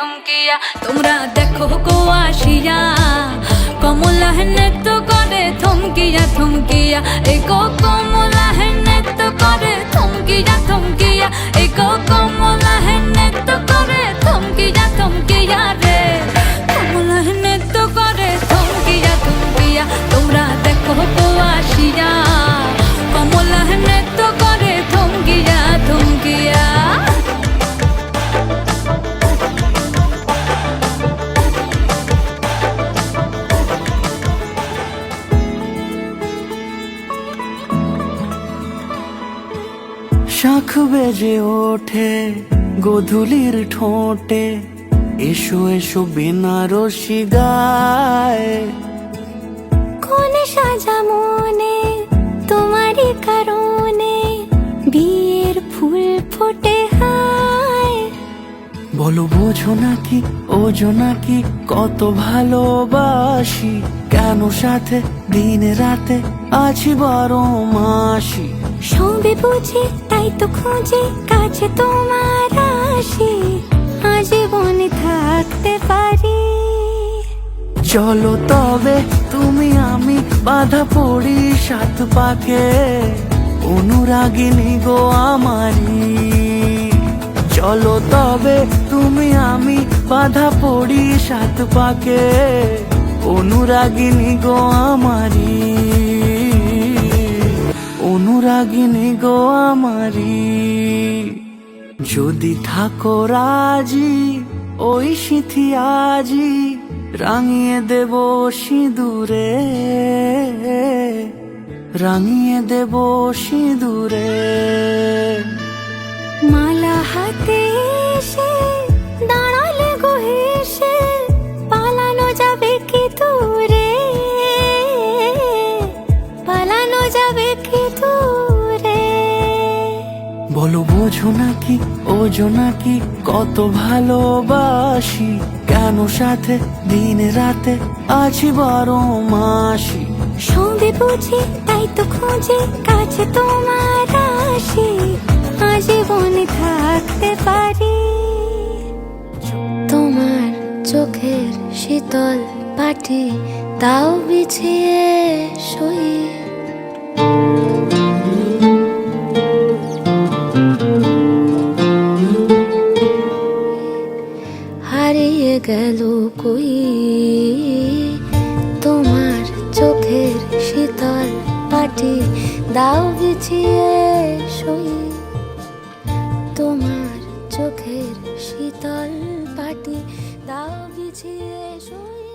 থমকিয়া তোমরা দেখো গো আসিয়া কমলা নৃত্য করে থমকিয়া থমকিয়া এই গো কমলা নৃত্য করে থমকিয়া থমকিয়া এই গো কমলা নৃত্য করে থমকিয়া থমকিয়া রে কমলা নৃত্য করে থমকিয়া থমকিয়া তোমরা দেখো গো আসিয়া কমলা নৃত্য করে থমকিয়া থমকিয়া শাখ বেজে ওঠে গোধূলির ঠোঁটে এসো এসো বেনারসি গায় কোনে সাজা মনে তোমারই কারণে বিয়ের ফুল ফোটে হায় বলো বোঝো নাকি ওজো নাকি কত ভালোবাসি কেন সাথে দিন রাতে আছি 12 মাসি সবে বুঝি তাই তো খুঁজে কাছে তোমার আসি আজীবনে থাকতে পারি চলো তবে তুমি আমি বাধা পড়ি 7 পাকে অনুরাগিনী গো আমারি চলো তবে তুমি আমি বাধা পড়ি 7 পাকে অনুরাগিনী গো আমারি অনুরাগিনী গো আমারি যদি থাকো রাজি ওই সিঁথি আজি রাঙিয়ে দেব সিঁদুরে রাঙিয়ে দেব সিঁদুরে মালা হাতে এসে দাঁড়ালে গো হেসে পালানো যাবে কি দূরে পালানো যাবে কি দূরে বলো বোঝো নাকি ওজো নাকি কত ভালোবাসি কেন সাথে দিন রাতে আছি 12 মাসি সবে বুঝি তাই তো খুঁজে কাছে তোমার আসি আজীবনে থাকতে পারি তোমার চোখের শীতল পাটি তাও বিছিয়ে শুই হারিয়ে গেল কই তোমার চোখের শীতল পাটি দাও বিছিয়ে শুই তোমার চোখের শীতল পাটি দাও বিছিয়ে শুই